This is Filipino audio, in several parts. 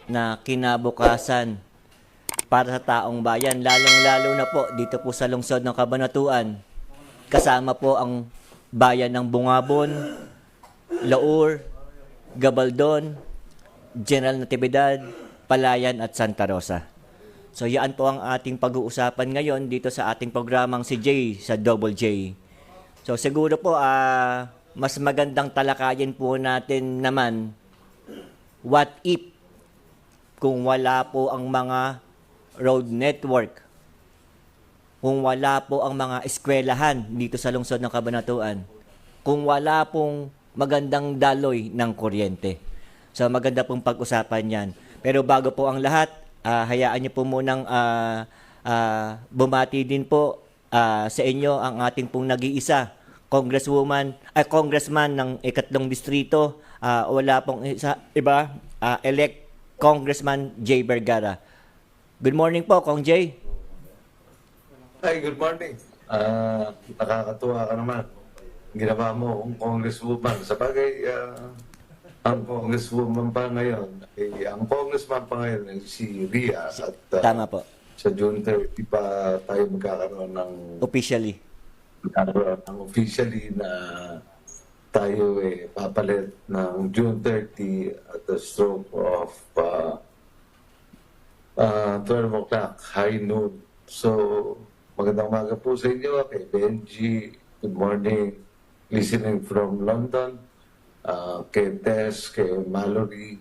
na kinabukasan para sa taong bayan, lalong-lalo na po dito po sa lungsod ng Cabanatuan. Kasama po ang bayan ng Bungabon, Laur, Gabaldon, General Natividad, Palayan at Santa Rosa. So yan po ang ating pag-uusapan ngayon dito sa ating programang si Jay sa Double J. So siguro po mas magandang talakayin po natin naman what if kung wala po ang mga road network, kung wala po ang mga eskwelahan dito sa lungsod ng Cabanatuan, kung wala pong magandang daloy ng kuryente. So maganda pong pag-usapan yan. Pero bago po ang lahat, hayaan niyo po munang bumati din po sa inyo ang ating pong nag-iisa, congressman ng ikatlong distrito, wala pong iba, elect Congressman Jay Vergara. Good morning po, Kong Jay. Hi, good morning. Nakakatuwa ka naman. Ginawa mo kung congresswoman. Sabagay, ang congresswoman pa ngayon, ang congressman pa ngayon ay si Ria. At Tama po. sa June 30 pa tayo magkakaroon ng officially na tayo papalit ng June 30 at the stroke of 12 o'clock, high noon. So, magandang umaga po sa inyo, kay Benji, good morning, listening from London, kay Tess, kay Mallory,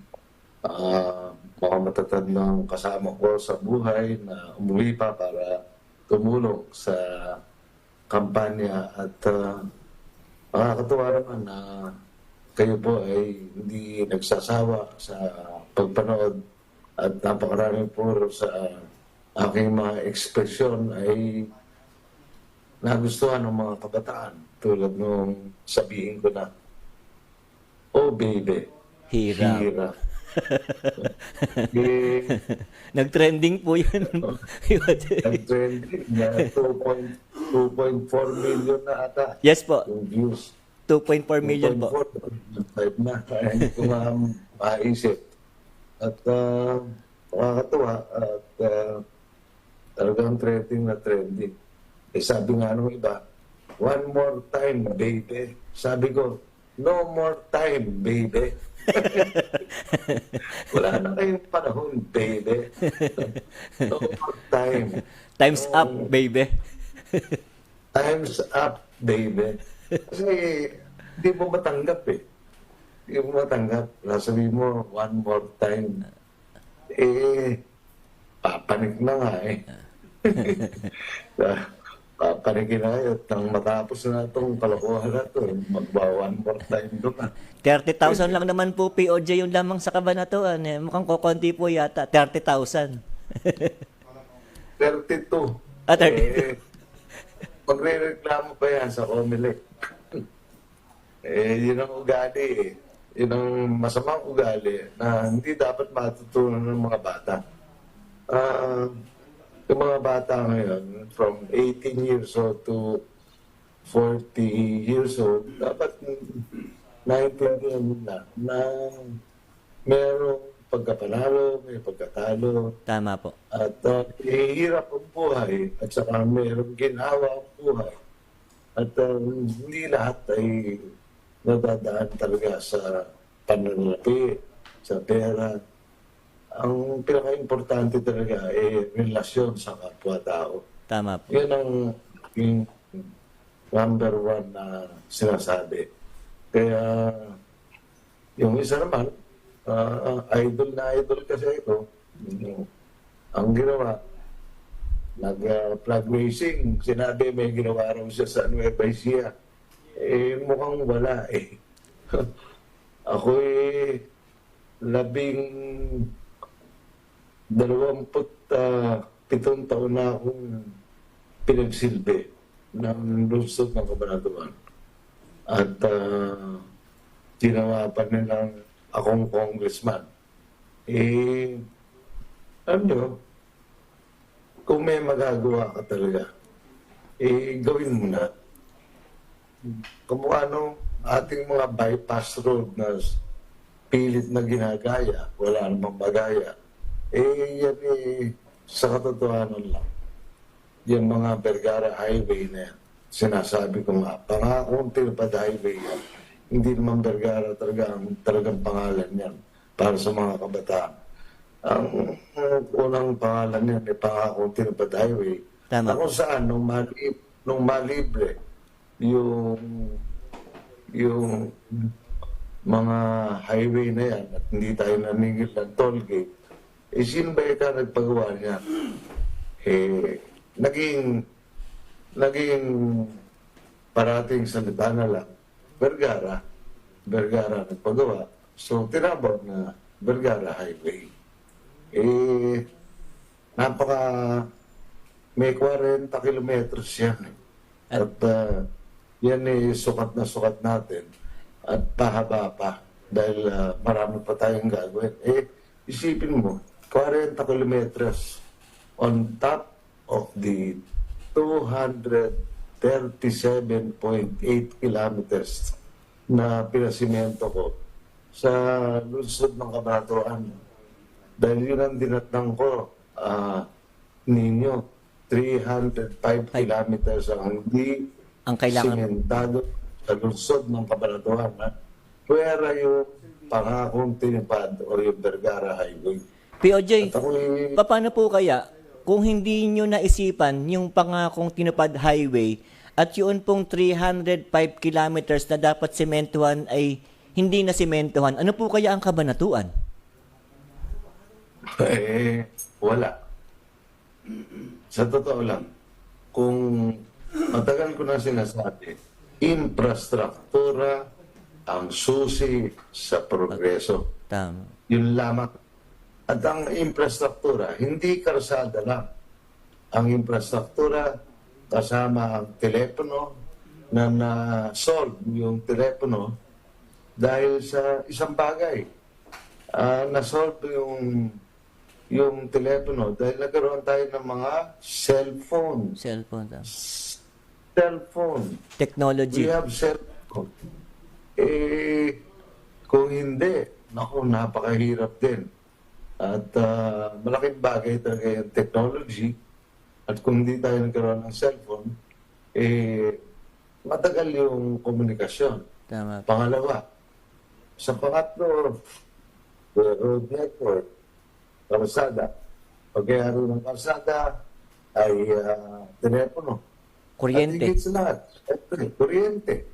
mga matatag ng kasama ko sa buhay na umuwi pa para tumulong sa kampanya at nakakatuwa naman na kayo po ay hindi nagsasawa sa pagpanood at napakaraming puro sa aking mga ekspresyon ay nagustuhan ng mga kabataan tulad nung sabihin ko na, oh baby, Hira. Nag-trending po yun. Nag-trending na 2.4 million na ata. Yes po. Yung views. 2.4 million po. 2.4 na. Hindi ko maisip. At nakakatuwa at talagang trending. Sabi nga nung iba, one more time, baby. Sabi ko, no more time, baby. Wala na kayong panahon, baby. No more time. Time's up, baby. Time's up, baby. Kasi hindi mo matanggap Hindi mo matanggap. Nasabi mo, one more time. Papanik na nga Papanikin na kayo. Nang matapos na itong kalokohan na ito, one more time doon 30,000 lang naman po POJ yung lamang sa Cabanatuan. Mukhang kokonti po yata. 30,000. 32. 30. Magre-reklamo pa yan sa Comelec. Yun ang ugali Yun ang masamang ugali na hindi dapat matutunan ng mga bata. Yung mga bata ngayon, from 18 years old to 40 years old, dapat naintindihan nila na merong pagkapanalo, may pagkatalo. Tama po. At hirap ang buhay at saka merong ginawa ang buhay. At hindi lahat ay nadadaan talaga sa pananalapi, sa pera. Ang pinaka-importante talaga ay relasyon sa kapwa-tao. Tama po. Yan ang yung number one na sinasabi. Kaya yung isa naman, idol na idol kasi ito, ang ginawa, nag-flag racing, sinabi may ginawa raw siya sa Nueva Ecija. Mukhang wala Ako 27 taon na akong pinagsilbi ng lungsod ng Cabanatuan. At ginawa pa nilang akong congressman. Alam nyo, kung may magagawa ka talaga, gawin mo na. Kung ano ating mga bypass road na pilit na ginagaya, wala namang magaya. Yan sa katotohanan lang. Yung mga Vergara Highway na yan, sinasabi ko nga, pangakong Tilpad Highway yan. Hindi naman Vergara talagang pangalan yan para sa mga kabataan. Ang unang pangalan yan ay pangakong Tilpad Highway. Tama. Na kung saan, nung malibre, yung mga highway na yan at hindi tayo naningil ng toll gate, sino ba ika nagpagawa niya? Naging parating salita na lang, Vergara nagpagawa. So, tinawag na Vergara Highway. May 40 kilometers yan. At yan sukat na sukat natin. At pahaba pa. Dahil marami pa tayong gagawin. Isipin mo, 40 kilometers on top of the 237.8 kilometers na pinasimento ko sa lungsod ng Cabanatuan. Dahil yun ang dinatnang ko ninyo, 305 kilometers ang hindi Ang kailangan. simentado sa lungsod ng Cabanatuan. Pwera yung pangakong tinipad o yung Vergara Highway. POJ, At ako'y paano po kaya kung hindi nyo naisipan yung pangakong tinupad highway at yun pong 305 kilometers na dapat sementuhan ay hindi na sementuhan, ano po kaya ang kabanatuan? Wala. Sa totoo lang, kung matagal ko na sinasabi, infrastruktura ang susi sa progreso. Tama. Yun lamang. At ang infrastruktura, hindi karsada lang. Ang infrastruktura, kasama ang telepono, na na-solve yung telepono dahil sa isang bagay. Na-solve yung telepono dahil nagkaroon tayo ng mga cellphone. Cellphone. Tama. Cellphone. Technology. We have cellphone. Kung hindi, naku, napakahirap din. At malaking bagay talaga yung technology. At kung hindi tayo nagkaroon ng cellphone, matagal yung komunikasyon. Tama. Pangalawa, sa pangatlo, road network, kalsada. Pagkayari ng kalsada ay telepono. Kuryente. At higit sa lahat, kuryente.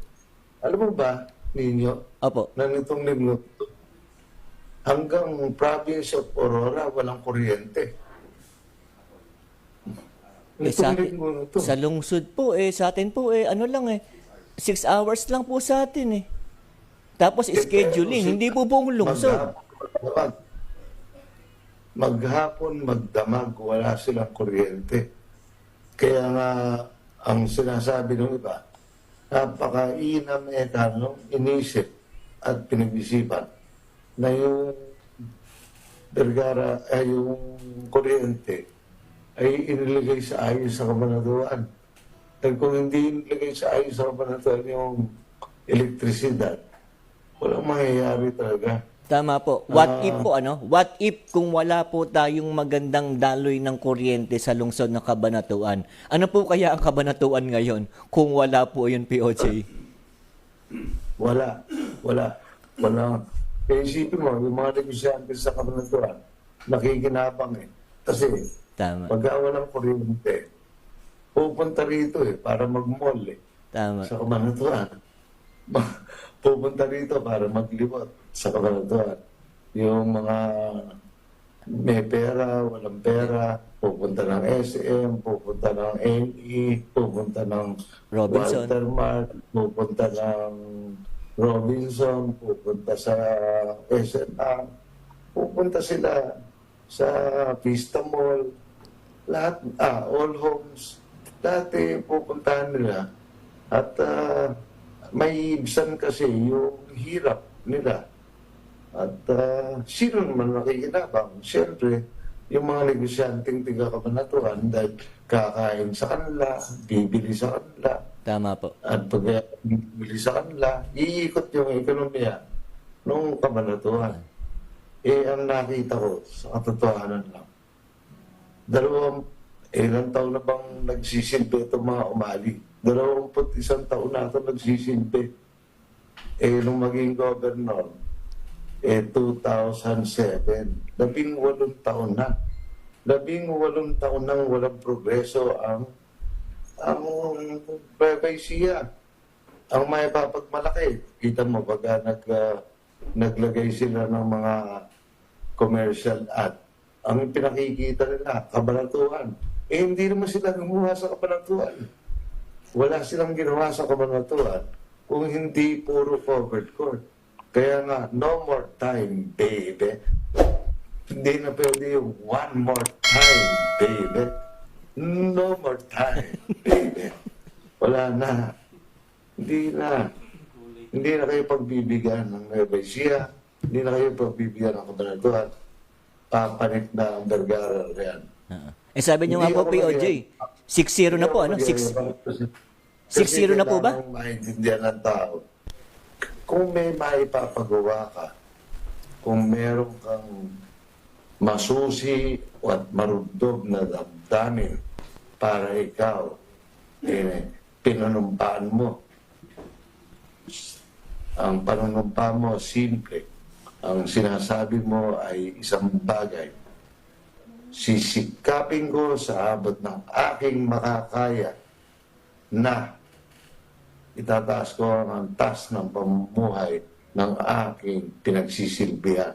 Alam mo ba, ninyo, Opo. na nitong linggo, hanggang province of Aurora, walang kuryente. Sa, Nitong linggo na to. sa lungsod po sa atin po ano lang 6 hours lang po sa atin Tapos scheduling, hindi po buong lungsod. Maghapon, magdamag, wala silang kuryente. Kaya nga, ang sinasabi ng iba, napaka-inam inisip at pinag-isipan na yung Vergara, yung kuryente ay iniligay sa ayos sa Cabanatuan. At kung hindi inilagay sa ayos sa Cabanatuan yung elektrisidad, walang mangyayari talaga. Tama po. What if po What if kung wala po tayong magandang daloy ng kuryente sa lungsod ng Cabanatuan? Ano po kaya ang Cabanatuan ngayon kung wala po yun, POJ? Wala. Kaya isipin mo, yung mga negosyante sa Cabanatuan, nakikinabang Kasi, Tama. pagka walang kuryente, pupunta rito para mag-mall Tama. sa Cabanatuan. Pupunta rito para magliwat sa Cabanatuan. Yung mga may pera, walang pera, pupunta ng SM, pupunta ng NE, pupunta ng Robinson. Walter Mart, pupunta ng Robinson, pupunta sa SNR, pupunta sila sa Vista Mall, lahat, All Homes, dati pupuntahan nila. At may ibsan kasi yung hirap nila. At sino naman nakikinabang? Siyempre, yung mga negosyanteng tiga-Cabanatuan dahil kakain sa kanila, bibili sa kanila, Tama po. at pag bibili sa kanila, iikot yung ekonomiya nung kabanatuan. Ang nakita ko, sa katotohanan lang, ilang taon na bang nagsisilbi itong mga umali? 21 taon na ito nagsisilbi. Nung maging governor, 2007, 18 taon na. 18 taon nang walang progreso ang Nueva ang may papagmalaki. Kita mo, pagka naglagay sila ng mga commercial ad, ang pinakikita nila, kabanatuan. Hindi naman sila gumawa sa kabanatuan. Wala silang ginawa sa kabanatuan kung hindi puro covered court. Kaya nga, no more time, baby. Hindi na pwede yung one more time, baby. No more time, baby. Wala na. Hindi na. Hindi na kayo pagbibigyan ng Nueva Ecija. Hindi na kayo pagbibigyan ng kabanatuan. Papanik na ang Vergara yan. Sabi niyo nga po, POJ, 6-0 na po, ano? 6-0 na po ba? Kasi maintindihan ng tao. Kung may maipapagawa ka, kung meron kang masusi at marugdog na damdamin para ikaw, pinanumpaan mo. Ang panunumpa mo, simple. Ang sinasabi mo ay isang bagay. Sisikapin ko sa abot ng aking makakaya na itataas ko ang antas ng pamumuhay ng aking pinagsisilbihan.